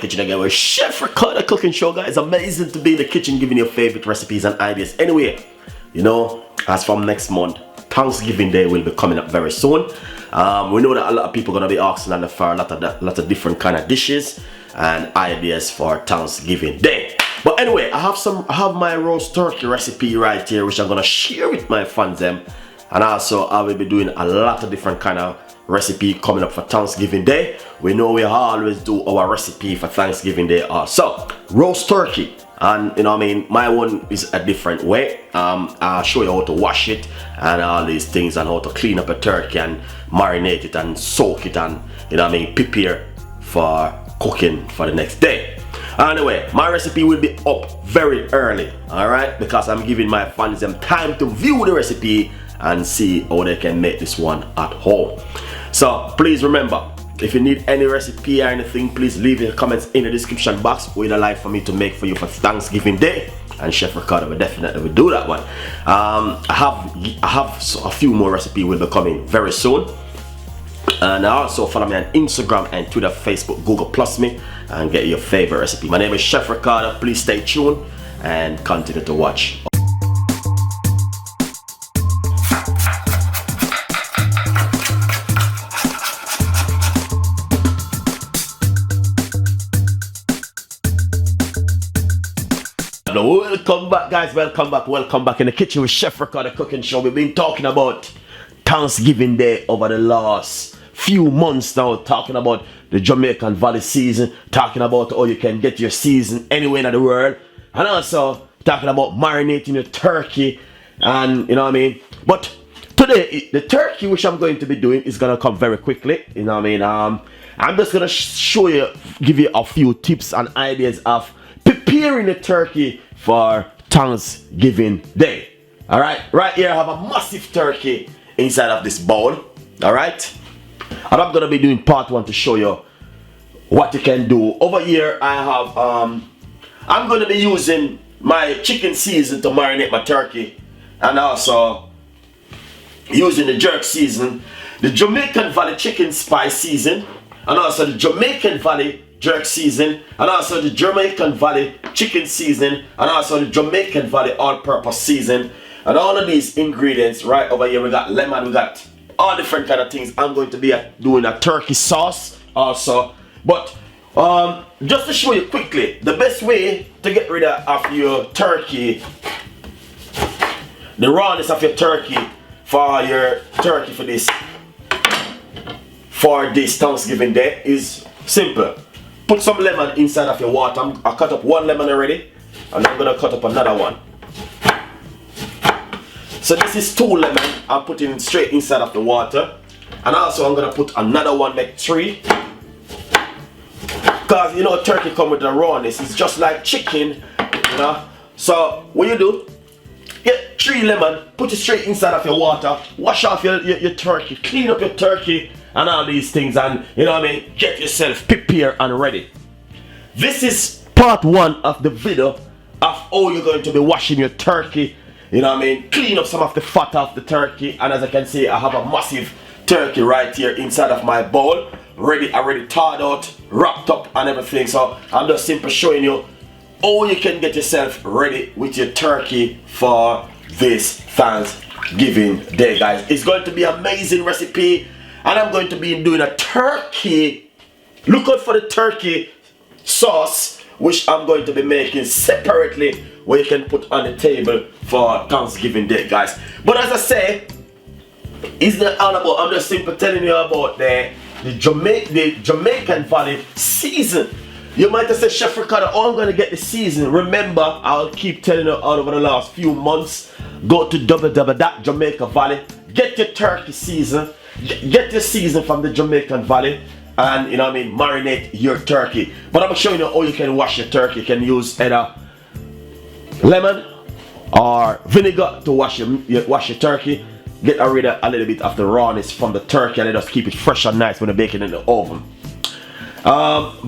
kitchen again with Chef Ricardo cooking show, guys. Amazing to be in the kitchen giving you favorite recipes and ideas. Anyway, you know, as from next month, Thanksgiving Day will be coming up very soon. We know that a lot of people are gonna be asking on the for a lot of different kind of dishes and ideas for Thanksgiving Day. But anyway, I have my roast turkey recipe right here, which I'm gonna share with my fans them. And also I will be doing a lot of different kind of recipe coming up for Thanksgiving Day. We know we always do our recipe for Thanksgiving Day also. Roast turkey, and you know what I mean, my one is a different way. I'll show you how to wash it and all these things, and how to clean up a turkey and marinate it and soak it, and you know what I mean, prepare for cooking for the next day. Anyway, my recipe will be up very early, alright, because I'm giving my fans them time to view the recipe and see how they can make this one at home. So please remember, if you need any recipe or anything, please leave your comments in the description box. We'd like for me to make for you for Thanksgiving Day, and Chef Ricardo will definitely do that one. I have a few more recipes will be coming very soon. And also follow me on Instagram and Twitter, Facebook, Google Plus me, and get your favorite recipe. My name is Chef Ricardo. Please stay tuned and continue to watch. Welcome back, guys. Welcome back in the kitchen with Chef Ricardo cooking show. We've been talking about Thanksgiving Day over the last few months now, talking about the Jamaican Valley season, talking about how you can get your season anywhere in the world, and also talking about marinating your turkey, and you know what I mean. But today, the turkey which I'm going to be doing is gonna come very quickly, you know what I mean. I'm just gonna show you, give you a few tips and ideas of preparing the turkey for Thanksgiving Day. Alright, right here I have a massive turkey inside of this bowl. Alright, and I'm gonna be doing part one to show you what you can do. Over here I have I'm gonna be using my chicken season to marinate my turkey, and also using the jerk season, the Jamaican Valley chicken spice season, and also the Jamaican Valley jerk season, and also the Jamaican Valley chicken season, and also the Jamaican Valley all-purpose season. And all of these ingredients right over here, we got lemon, we got all different kind of things. I'm going to be doing a turkey sauce also. But just to show you quickly, the best way to get rid of your turkey, the rawness of your turkey for this Thanksgiving Day is simple. Put some lemon inside of your water. I cut up one lemon already, and I'm gonna cut up another one. So this is 2 lemons I'm putting straight inside of the water, and also I'm gonna put another one, make 3. Cause you know turkey come with the rawness. It's just like chicken, you know. So what you do? Get 3 lemon, put it straight inside of your water. Wash off your turkey, clean up your turkey, and all these things, and you know what I mean, get yourself prepared and ready. This is part 1 of the video of how you're going to be washing your turkey, you know what I mean, clean up some of the fat off the turkey. And as I can see, I have a massive turkey right here inside of my bowl, already thawed out, wrapped up and everything. So I'm just simply showing you how you can get yourself ready with your turkey for this Thanksgiving Day, guys. It's going to be an amazing recipe. And I'm going to be doing a turkey, look out for the turkey sauce, which I'm going to be making separately, where you can put on the table for Thanksgiving Day, guys. But as I say, it's not all about, I'm just simply telling you about the Jamaican Valley season. You might have said, Chef Ricardo, oh, I'm going to get the season. Remember, I'll keep telling you all over the last few months, go to www.Jamaica Valley, get your turkey season. Get your season from the Jamaican Valley, and you know what I mean, marinate your turkey. But I'm showing you how you can wash your turkey. You can use either lemon or vinegar to wash your turkey. Get rid of a little bit of the rawness from the turkey, and just keep it fresh and nice when you bake it in the oven.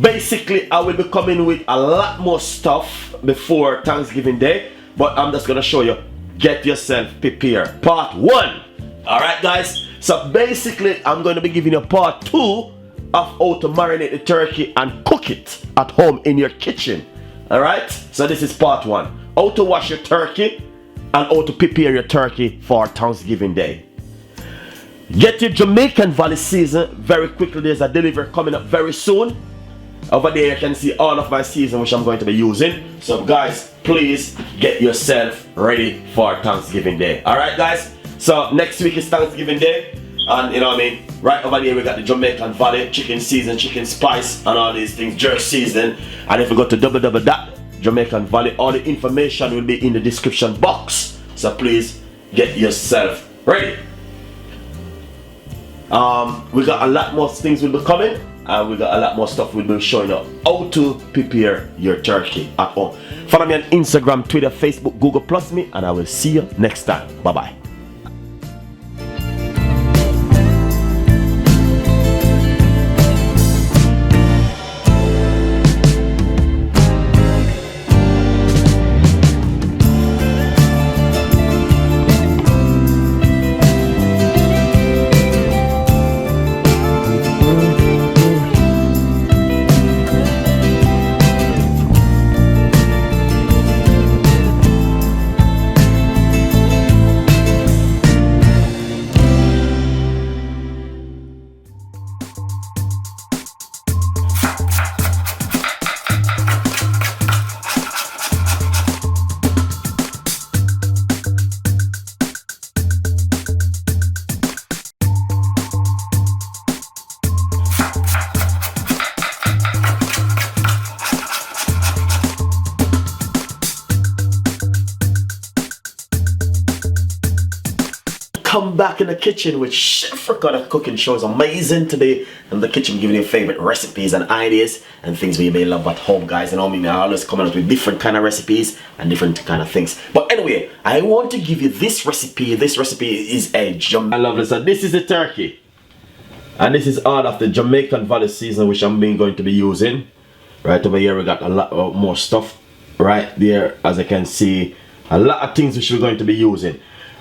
Basically, I will be coming with a lot more stuff before Thanksgiving Day, but I'm just gonna show you. Get yourself prepared. Part 1. Alright, guys. So basically, I'm going to be giving you part 2 of how to marinate the turkey and cook it at home in your kitchen. Alright? So this is part 1. How to wash your turkey and how to prepare your turkey for Thanksgiving Day. Get your Jamaican Valley season very quickly. There's a delivery coming up very soon. Over there you can see all of my season which I'm going to be using. So guys, please get yourself ready for Thanksgiving Day. Alright guys? So next week is Thanksgiving Day. And you know what I mean? Right over there we got the Jamaican Valley, chicken season, chicken spice and all these things, jerk season. And if you go to Jamaican Valley, all the information will be in the description box. So please get yourself ready. We got a lot more things will be coming, and we got a lot more stuff will be showing up how to prepare your turkey at home. Follow me on Instagram, Twitter, Facebook, Google Plus me, and I will see you next time. Bye bye. Come back in the kitchen with Chef Ricardo cooking show is amazing today in the kitchen, giving you favorite recipes and ideas and things we may love at home, guys. And I always come out with different kind of recipes and different kind of things. But anyway, I want to give you this recipe. This recipe is a I love this. So this is the turkey, and this is all of the Jamaican Valley season which I'm going to be using. Right over here we got a lot more stuff. Right there, as I can see, a lot of things which we're going to be using.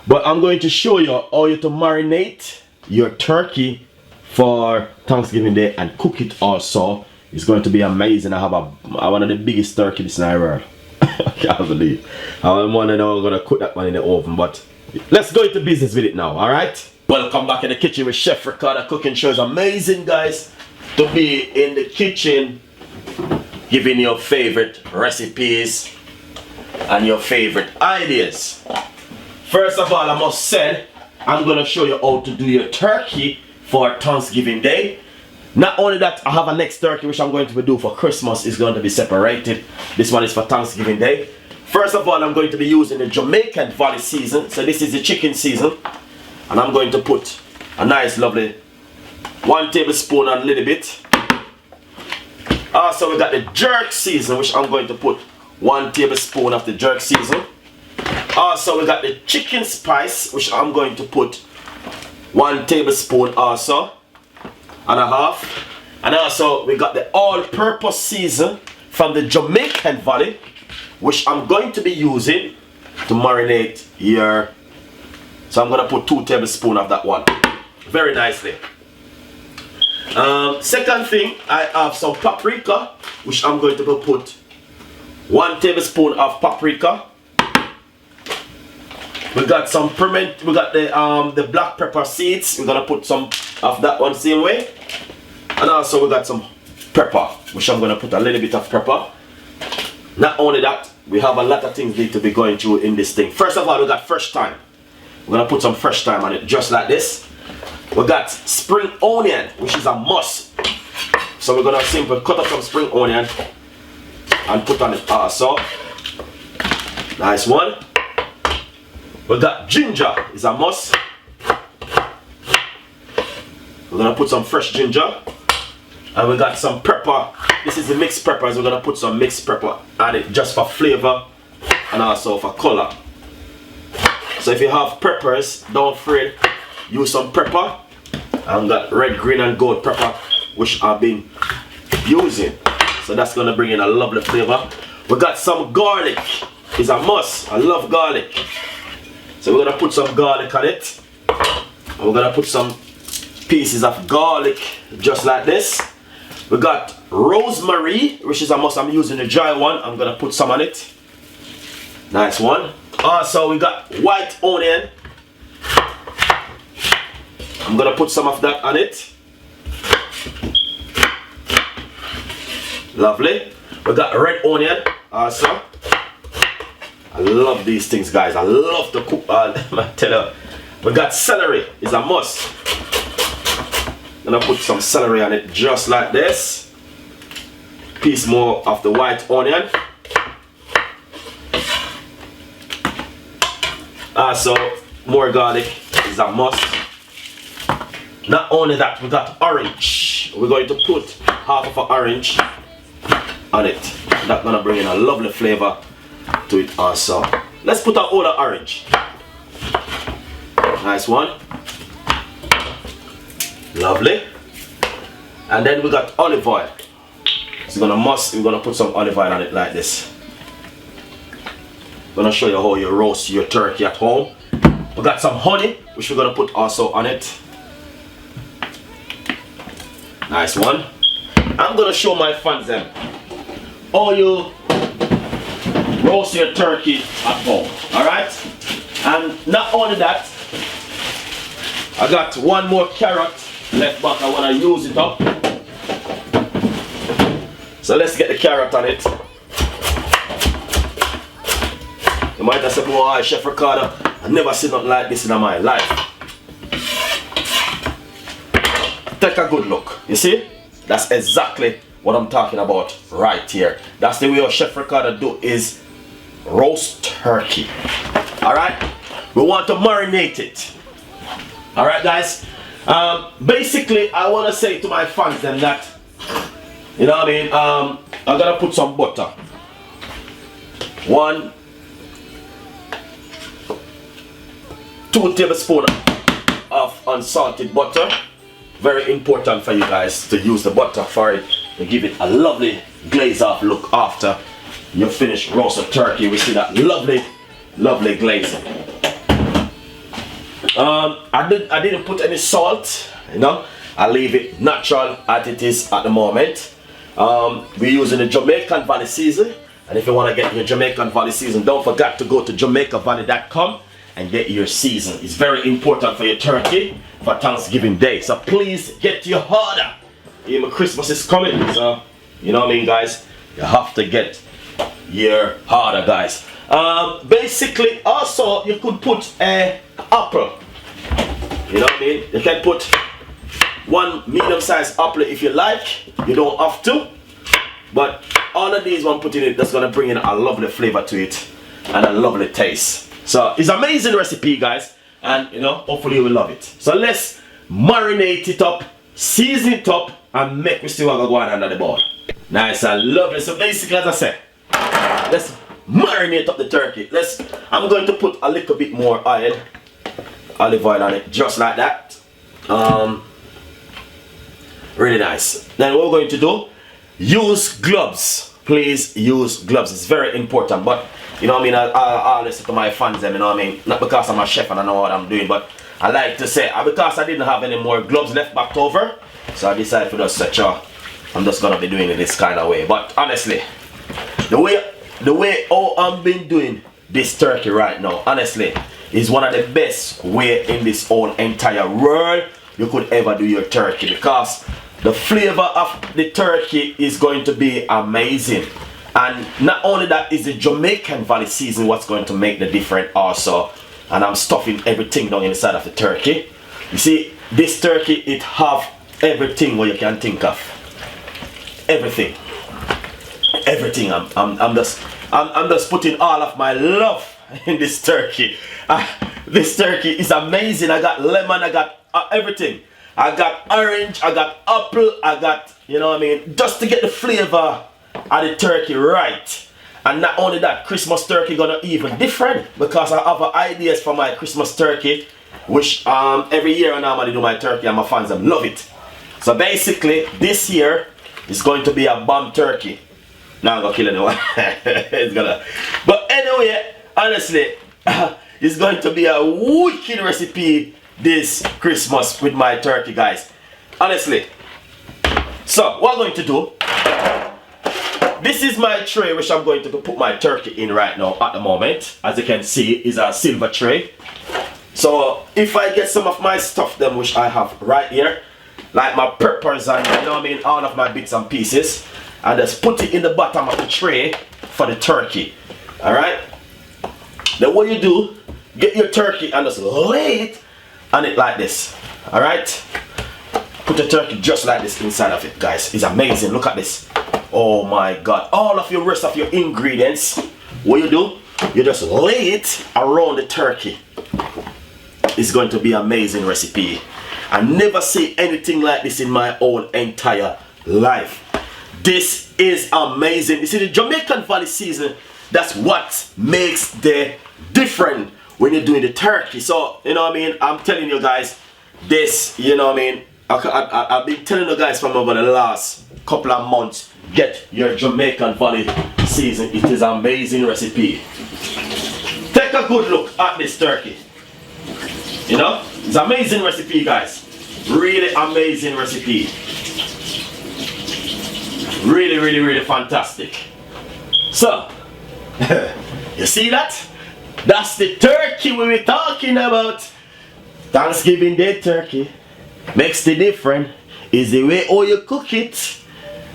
But I'm going to show you how you to marinate your turkey for Thanksgiving Day and cook it also. It's going to be amazing. I have one of the biggest turkeys in the world. I can't believe. I'm wondering how I'm going to cook that one in the oven. But let's go into business with it now, alright? Welcome back in the kitchen with Chef Ricardo cooking show. It's amazing, guys, to be in the kitchen giving your favorite recipes and your favorite ideas. First of all, I must say, I'm going to show you how to do your turkey for Thanksgiving Day. Not only that, I have a next turkey which I'm going to do for Christmas. Is going to be separated. This one is for Thanksgiving Day. First of all, I'm going to be using the Jamaican Valley season. So this is the chicken season. And I'm going to put a nice lovely 1 tablespoon and a little bit. Also, we got the jerk season which I'm going to put 1 tablespoon of the jerk season. Also, we got the chicken spice, which I'm going to put 1 tablespoon also, and a half. And also, we got the all-purpose season from the Jamaican Valley, which I'm going to be using to marinate your. So I'm going to put 2 tablespoons of that one. Very nicely. Second thing, I have some paprika, which I'm going to put 1 tablespoon of paprika. We got some peppermint, we got the black pepper seeds. We're gonna put some of that one same way. And also we got some pepper, which I'm gonna put a little bit of pepper. Not only that, we have a lot of things need to be going through in this thing. First of all, we got fresh thyme. We're gonna put some fresh thyme on it, just like this. We got spring onion, which is a must. So we're gonna simply cut up some spring onion and put on it also. Nice one. We got ginger, is a must. We're gonna put some fresh ginger. And we got some pepper. This is the mixed peppers. We're gonna put some mixed pepper on it just for flavor and also for color. So if you have peppers, don't afraid, use some pepper. I've got red, green and gold pepper, which I've been using. So that's gonna bring in a lovely flavor. We got some garlic, is a must. I love garlic. So we're gonna put some garlic on it. And we're gonna put some pieces of garlic, just like this. We got rosemary, which is a must. I'm using the dry one. I'm gonna put some on it. Nice one. Also, we got white onion. I'm gonna put some of that on it. Lovely. We got red onion also. I love these things, guys. I love to cook. I tell you, we got celery. It's a must. I'm gonna put some celery on it, just like this. Piece more of the white onion. Also, more garlic is a must. Not only that, we got orange. We're going to put half of an orange on it. That's gonna bring in a lovely flavor to it also. Let's put a whole orange. Nice one. Lovely. And then we got olive oil. So we're gonna put some olive oil on it like this. I'm gonna show you how you roast your turkey at home. We got some honey, which we're gonna put also on it. Nice one. I'm gonna show my fans them how you roast your turkey at home. Alright? And not only that, I got one more carrot left back. I wanna use it up. So let's get the carrot on it. You might have said, boy, Chef Ricardo, I've never seen nothing like this in my life. Take a good look. You see? That's exactly what I'm talking about right here. That's the way our Chef Ricardo do is roast turkey. Alright? We want to marinate it. Alright, guys? Basically, I want to say to my fans then that, you know what I mean? I'm going to put some butter. 2 tablespoons of unsalted butter. Very important for you guys to use the butter for it to give it a lovely glaze off look after you finish roasted turkey. We see that lovely glazing. I didn't put any salt, you know. I leave it natural as it is at the moment. We're using the Jamaican Valley season, and if you want to get your Jamaican Valley season, don't forget to go to JamaicaValley.com and get your season. It's very important for your turkey for Thanksgiving Day. So please get your order. Even Christmas is coming, so you know what I mean, guys. You have to get your order, guys. Basically, also you could put an apple. You know what I mean? You can put one medium-sized apple if you like. You don't have to, but all of these one put in it, that's gonna bring in a lovely flavor to it and a lovely taste. So it's an amazing recipe, guys, and you know, hopefully you will love it. So let's marinate it up, season it up, and make me see what go on under the board. Nice and lovely. So basically, as I said, let's marinate up the turkey. I'm going to put a little bit more oil, olive oil on it, just like that. Really nice. Then what we're going to do, use gloves. Please use gloves. It's very important. But you know what I mean, I always say to my fans, you know what I mean, not because I'm a chef and I know what I'm doing, but I like to say, because I didn't have any more gloves left back over, so I decided to just say, I'm just gonna be doing it this kind of way. But honestly, the way how I'm been doing this turkey right now, honestly, is one of the best way in this whole entire world you could ever do your turkey, because the flavor of the turkey is going to be amazing. And not only that, is the Jamaican Valley season what's going to make the difference also. And I'm stuffing everything down inside of the turkey. You see, this turkey, it have everything what you can think of. Everything. Everything. I'm just putting all of my love in this turkey. This turkey is amazing. I got lemon, I got everything. I got orange, I got apple, I got, you know what I mean, just to get the flavor of the turkey right. And not only that, Christmas turkey gonna even different, because I have ideas for my Christmas turkey, which every year I normally do my turkey and my fans love it. So basically this year is going to be a bomb turkey. Now I'm gonna kill anyone. It's gonna, but anyway, honestly, it's going to be a wicked recipe this Christmas with my turkey, guys. Honestly. So, what I'm going to do, this is my tray which I'm going to put my turkey in right now at the moment. As you can see, is a silver tray. So, if I get some of my stuff them which I have right here, like my peppers and, you know what I mean, all of my bits and pieces, and just put it in the bottom of the tray for the turkey. Alright? Then what you do, get your turkey and just lay it on it like this. Alright? Put the turkey just like this inside of it, guys. It's amazing. Look at this. Oh my God. All of your rest of your ingredients, what you do, you just lay it around the turkey. It's going to be an amazing recipe. I never see anything like this in my whole entire life. This is amazing. You see, the Jamaican Valley season, that's what makes the difference when you're doing the turkey. So, you know what I mean? I'm telling you guys, this, you know what I mean? I've been telling you guys from over the last couple of months, get your Jamaican Valley season. It is an amazing recipe. Take a good look at this turkey. You know, it's an amazing recipe, guys. Really amazing recipe. Really, really, really fantastic. So, you see that? That's the turkey we were talking about. Thanksgiving Day turkey. Makes the difference is the way how you cook it.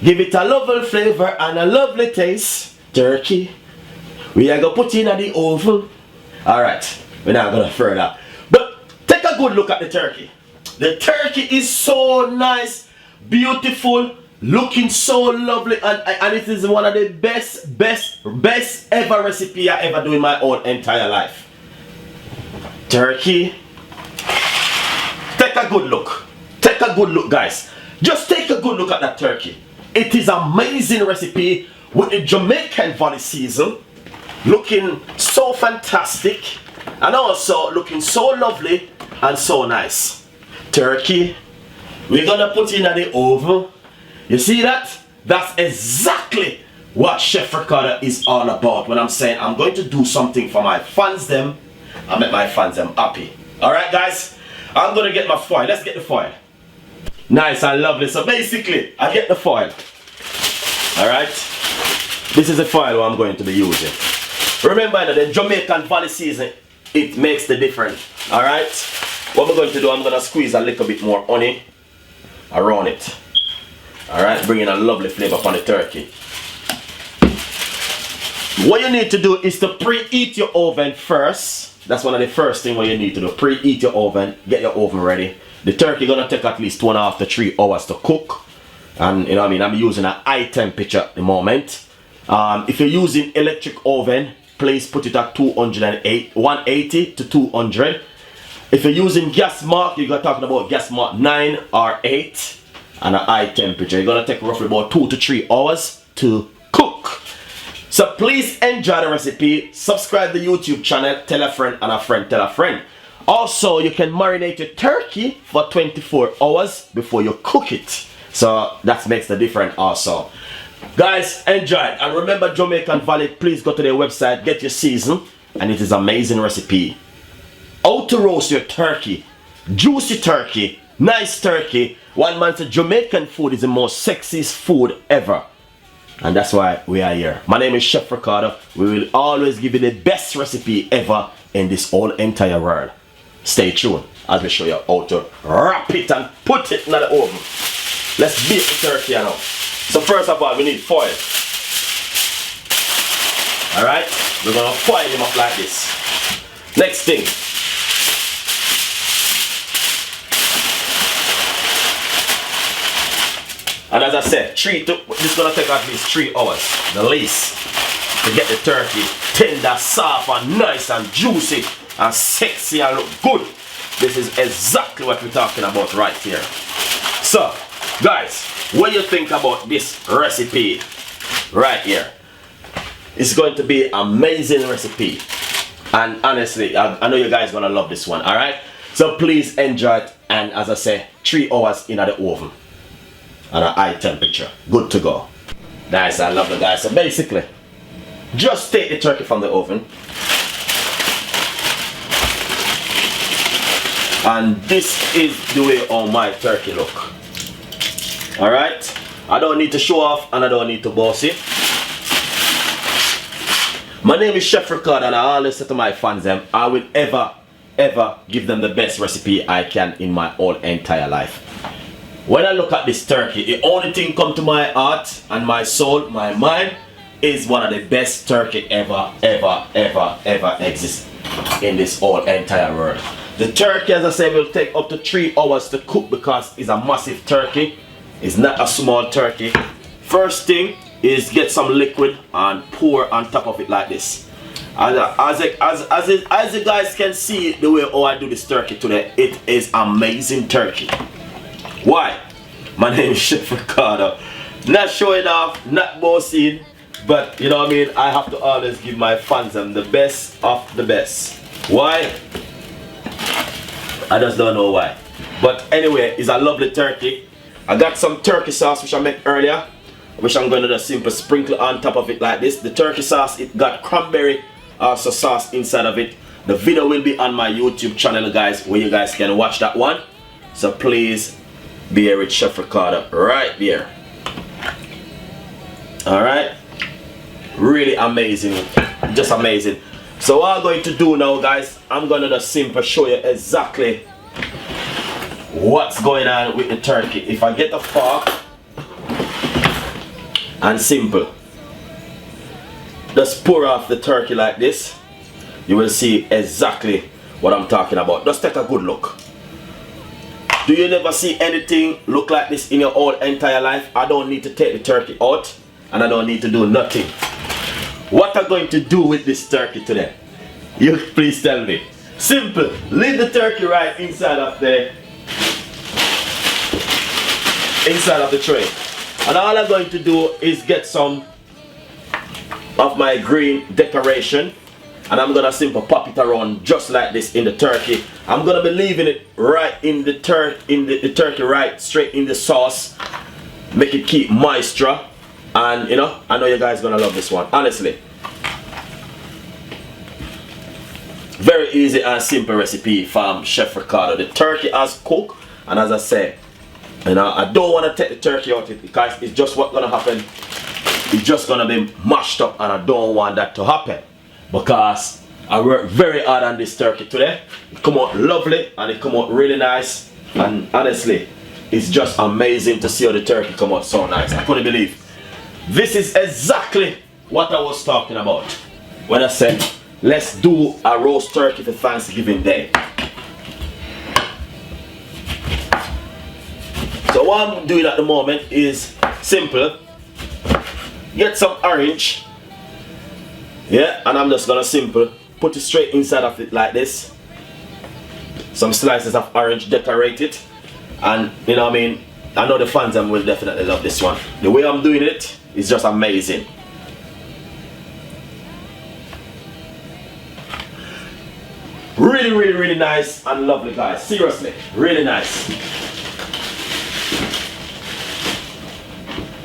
Give it a lovely flavor and a lovely taste. Turkey. We are going to put it in the oven. Alright, we're not going to further. Take a good look at the turkey. The turkey is so nice, beautiful, looking so lovely, and it is one of the best ever recipe I ever do in my whole entire life. Turkey. Take a good look. Take a good look, guys. Just take a good look at that turkey. It is an amazing recipe with the Jamaican Valley season. Looking so fantastic. And also looking so lovely and so nice. Turkey, we're gonna put in the oven. You see that? That's exactly what Chef Ricardo is all about. When I'm saying I'm going to do something for my fans them, I make my fans them happy. Alright guys, I'm gonna get my foil. Let's get the foil. Nice and lovely. So basically, I get the foil. Alright, this is the foil I'm going to be using. Remember that the Jamaican Valley season, it makes the difference. Alright, what we're going to do, I'm going to squeeze a little bit more honey around it. Alright, bringing a lovely flavor on the turkey. What you need to do is to preheat your oven first. That's one of the first things what you need to do. Preheat your oven, get your oven ready. The turkey gonna take at least 2.5 to 3 hours to cook. And you know what I mean, I'm using a high temperature at the moment. If you're using electric oven, please put it at 180 to 200. If you're using gas mark, you're talking about gas mark 9 or 8 and a high temperature. You're gonna take roughly about 2 to 3 hours to cook. So please enjoy the recipe. Subscribe to the YouTube channel. Tell a friend and a friend tell a friend. Also, you can marinate your turkey for 24 hours before you cook it. So that makes the difference also. Guys, enjoy it. And remember Jamaican Valley, please go to their website, get your season, and it is an amazing recipe. How to roast your turkey. Juicy turkey, nice turkey. One man said Jamaican food is the most sexiest food ever. And that's why we are here. My name is Chef Ricardo. We will always give you the best recipe ever in this whole entire world. Stay tuned as we show you how to wrap it and put it in the oven. Let's bake the turkey now. So first of all, we need foil. Alright, we're gonna foil him up like this. Next thing. And as I said, this is gonna take at least 3 hours, the least, to get the turkey tender, soft, and nice, and juicy, and sexy, and look good. This is exactly what we're talking about right here. So, guys, what do you think about this recipe right here? It's going to be an amazing recipe. And honestly, I know you guys are gonna love this one, alright? So please enjoy it, and as I say, 3 hours in the oven. At a high temperature. Good to go. Nice, I love it guys. So basically, just take the turkey from the oven. And this is the way all my turkey look. Alright? I don't need to show off and I don't need to boss it. My name is Chef Ricardo and I always say to my fans them, I will ever give them the best recipe I can in my whole entire life. When I look at this turkey, the only thing come to my heart and my soul, my mind, is one of the best turkey ever exist in this whole entire world. The turkey, as I said, will take up to 3 hours to cook because it's a massive turkey. It's not a small turkey. First thing is get some liquid and pour on top of it like this. As you guys can see the way how I do this turkey today, it is amazing turkey. Why? My name is Chef Ricardo. Not showing off, not boasting, but you know what I mean, I have to always give my fans them the best of the best. Why? I just don't know why. But anyway, it's a lovely turkey. I got some turkey sauce which I made earlier, which I'm going to just simply sprinkle on top of it like this. The turkey sauce, it got cranberry sauce inside of it. The video will be on my YouTube channel, guys, where you guys can watch that one. So please be here with Chef Ricardo right there. Alright, really amazing, just amazing. So what I'm going to do now, guys, I'm going to just simply show you exactly what's going on with the turkey. If I get a fork and simple, just pour off the turkey like this, you will see exactly what I'm talking about. Just take a good look. Do you never see anything look like this in your whole entire life? I don't need to take the turkey out and I don't need to do nothing. What I'm going to do with this turkey today? You please tell me. Simple. Leave the turkey right inside of the tray. And all I'm going to do is get some of my green decoration and I'm gonna simply pop it around just like this in the turkey. I'm gonna be leaving it right in the turkey right straight in the sauce. Make it keep moisture. And you know, I know you guys gonna love this one, honestly. Very easy and simple recipe from Chef Ricardo. The turkey has cooked, and as I said, you know, I don't want to take the turkey out because it's just what's gonna happen. It's just gonna be mashed up, and I don't want that to happen because I worked very hard on this turkey today. It come out lovely and it come out really nice, and honestly, it's just amazing to see how the turkey come out so nice. I couldn't believe. This is exactly what I was talking about when I said let's do a roast turkey for Thanksgiving Day. So what I'm doing at the moment is simple. Get some orange, yeah, and I'm just gonna simple put it straight inside of it like this. Some slices of orange, decorate it, and you know what I mean, I know the fans will definitely love this one. The way I'm doing it is just amazing. Really nice and lovely, guys. Seriously, really nice.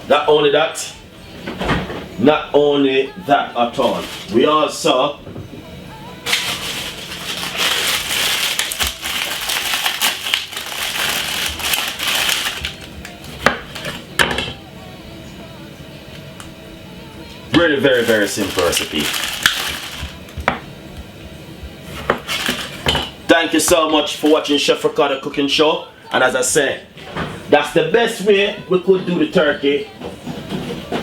Not only that at all, we also really very simple recipe. Thank you so much for watching Chef Ricardo Cooking Show, and as I said, that's the best way we could do the turkey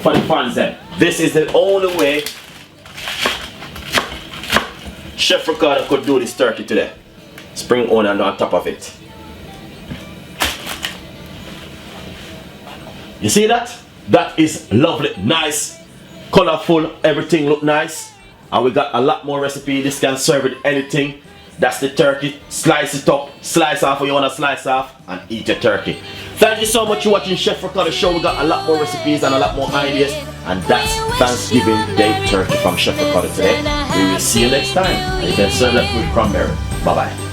for the fans then. This is the only way Chef Ricardo could do this turkey today. Spring onion on top of it. You see that? That is lovely, nice, colorful, everything look nice. And we got a lot more recipe. This can serve with anything. That's the turkey. Slice it up, slice off what you want to slice off, and eat your turkey. Thank you so much for watching Chef Ricardo Show. We got a lot more recipes and a lot more ideas. And that's Thanksgiving Day turkey from Chef Ricardo today. We will see you next time. And you can serve that with cranberry. Bye bye.